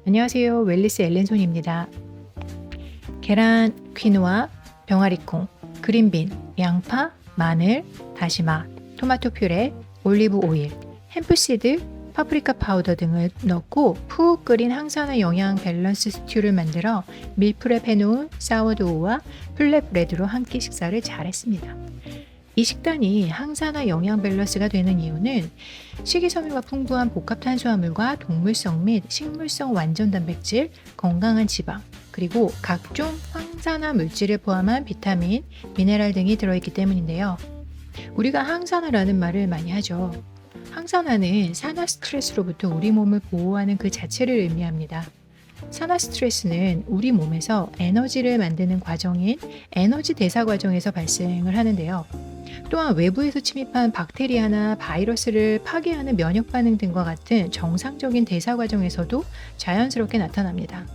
안녕하세요. 웰리스 엘렌손입니다. 계란, 퀴노아, 병아리콩, 그린빈, 양파, 마늘, 다시마, 토마토 퓨레, 올리브 오일, 햄프시드, 파프리카 파우더 등을 넣고 푹 끓인 항산화 영양 밸런스 스튜를 만들어 밀프렙 해놓은 사워도우와 플랫브레드로 한 끼 식사를 잘했습니다. 이 식단이 항산화 영양 밸런스가 되는 이유는 식이섬유가 풍부한 복합 탄수화물과 동물성 및 식물성 완전 단백질, 건강한 지방, 그리고 각종 항산화 물질을 포함한 비타민, 미네랄 등이 들어있기 때문인데요. 우리가 항산화라는 말을 많이 하죠. 항산화는 산화 스트레스로부터 우리 몸을 보호하는 그 자체를 의미합니다. 산화 스트레스는 우리 몸에서 에너지를 만드는 과정인 에너지 대사 과정에서 발생을 하는데요. 또한 외부에서 침입한 박테리아나 바이러스를 파괴하는 면역 반응 등과 같은 정상적인 대사 과정에서도 자연스럽게 나타납니다.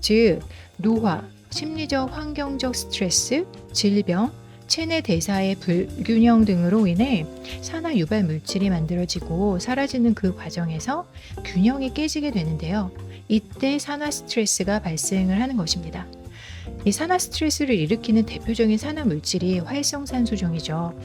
즉, 노화, 심리적 환경적 스트레스, 질병, 체내 대사의 불균형 등으로 인해 산화 유발 물질이 만들어지고 사라지는 그 과정에서 균형이 깨지게 되는데요. 이때 산화 스트레스가 발생을 하는 것입니다. 이 산화 스트레스를 일으키는 대표적인 산화 물질이 활성산소종이죠.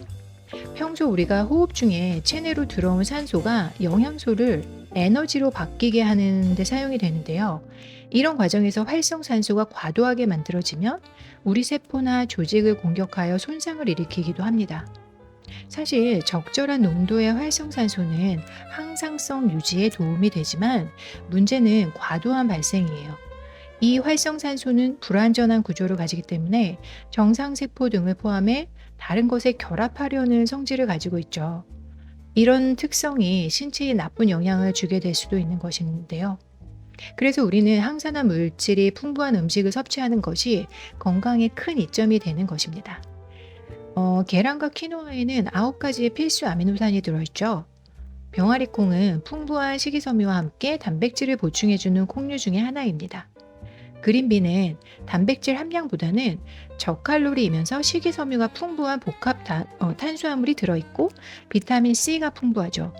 평소 우리가 호흡 중에 체내로 들어온 산소가 영양소를 에너지로 바뀌게 하는 데 사용이 되는데요. 이런 과정에서 활성산소가 과도하게 만들어지면 우리 세포나 조직을 공격하여 손상을 일으키기도 합니다. 사실 적절한 농도의 활성산소는 항상성 유지에 도움이 되지만 문제는 과도한 발생이에요. 이 활성산소는 불완전한 구조를 가지기 때문에 정상세포 등을 포함해 다른 것에 결합하려는 성질을 가지고 있죠. 이런 특성이 신체에 나쁜 영향을 주게 될 수도 있는 것인데요. 그래서 우리는 항산화 물질이 풍부한 음식을 섭취하는 것이 건강에 큰 이점이 되는 것입니다. 계란과 키노아에는 9가지의 필수 아미노산이 들어있죠. 병아리콩은 풍부한 식이섬유와 함께 단백질을 보충해주는 콩류 중에 하나입니다. 그린빈은 단백질 함량보다는 저칼로리이면서 식이섬유가 풍부한 복합 탄수화물이 들어있고 비타민 C가 풍부하죠.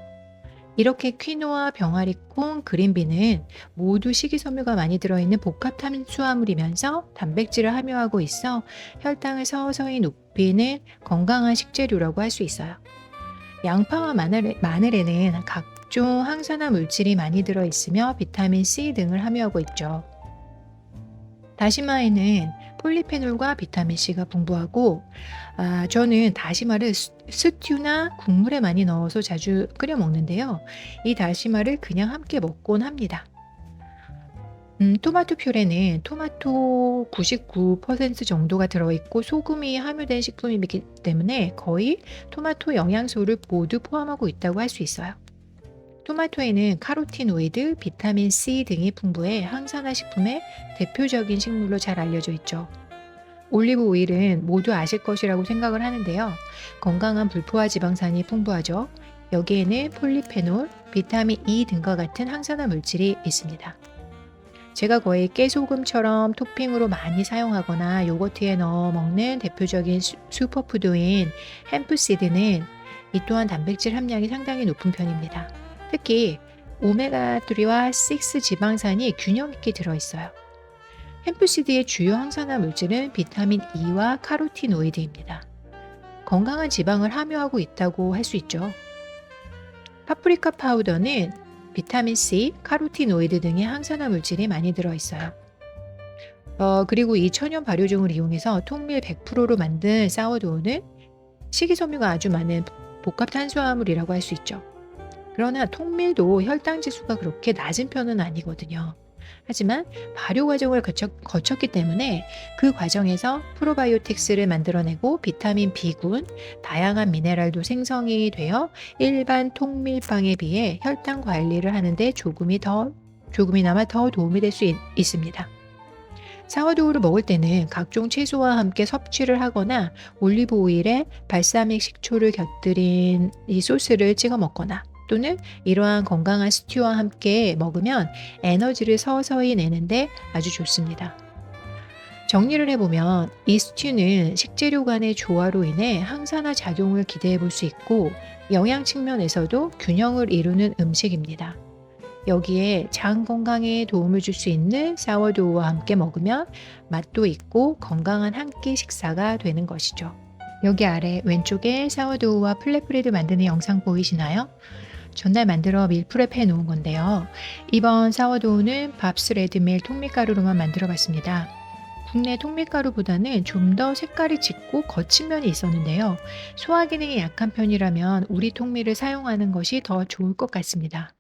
이렇게 퀴노아, 병아리콩, 그린빈은 모두 식이섬유가 많이 들어있는 복합 탄수화물이면서 단백질을 함유하고 있어 혈당을 서서히 높이는 건강한 식재료라고 할 수 있어요. 양파와 마늘에는 각종 항산화 물질이 많이 들어있으며 비타민 C 등을 함유하고 있죠. 다시마에는 폴리페놀과 비타민 C가 풍부하고 저는 다시마를 스튜나 국물에 많이 넣어서 자주 끓여 먹는데요. 이 다시마를 그냥 함께 먹곤 합니다. 토마토 퓨레는 토마토 99% 정도가 들어있고 소금이 함유된 식품이기 때문에 거의 토마토 영양소를 모두 포함하고 있다고 할 수 있어요. 토마토에는 카로티노이드, 비타민 C 등이 풍부해 항산화 식품의 대표적인 식물로 잘 알려져 있죠. 올리브 오일은 모두 아실 것이라고 생각을 하는데요. 건강한 불포화 지방산이 풍부하죠. 여기에는 폴리페놀, 비타민 E 등과 같은 항산화 물질이 있습니다. 제가 거의 깨소금처럼 토핑으로 많이 사용하거나 요거트에 넣어 먹는 대표적인 슈퍼푸드인 햄프시드는 이 또한 단백질 함량이 상당히 높은 편입니다. 특히 오메가3와 6 지방산이 균형 있게 들어있어요. 햄프시드의 주요 항산화 물질은 비타민 E와 카로티노이드입니다. 건강한 지방을 함유하고 있다고 할 수 있죠. 파프리카 파우더는 비타민 C, 카로티노이드 등의 항산화 물질이 많이 들어있어요. 그리고 이 천연 발효종을 이용해서 통밀 100%로 만든 사워도우는 식이섬유가 아주 많은 복합 탄수화물이라고 할 수 있죠. 그러나 통밀도 혈당 지수가 그렇게 낮은 편은 아니거든요. 하지만 발효 과정을 거쳤기 때문에 그 과정에서 프로바이오틱스를 만들어내고 비타민 B군, 다양한 미네랄도 생성이 되어 일반 통밀빵에 비해 혈당 관리를 하는데 조금이나마 더 도움이 될 수 있습니다. 사워도우를 먹을 때는 각종 채소와 함께 섭취를 하거나 올리브 오일에 발사믹 식초를 곁들인 이 소스를 찍어 먹거나 또는 이러한 건강한 스튜와 함께 먹으면 에너지를 서서히 내는데 아주 좋습니다. 정리를 해보면 이 스튜는 식재료 간의 조화로 인해 항산화 작용을 기대해 볼 수 있고 영양 측면에서도 균형을 이루는 음식입니다. 여기에 장 건강에 도움을 줄 수 있는 사워도우와 함께 먹으면 맛도 있고 건강한 한 끼 식사가 되는 것이죠. 여기 아래 왼쪽에 사워도우와 플랫브레드 만드는 영상 보이시나요? 전날 만들어 밀프렙 해 놓은 건데요. 이번 사워도우는 밥스 레드밀 통밀가루로만 만들어 봤습니다. 국내 통밀가루보다는 좀 더 색깔이 짙고 거친 면이 있었는데요. 소화 기능이 약한 편이라면 우리 통밀을 사용하는 것이 더 좋을 것 같습니다.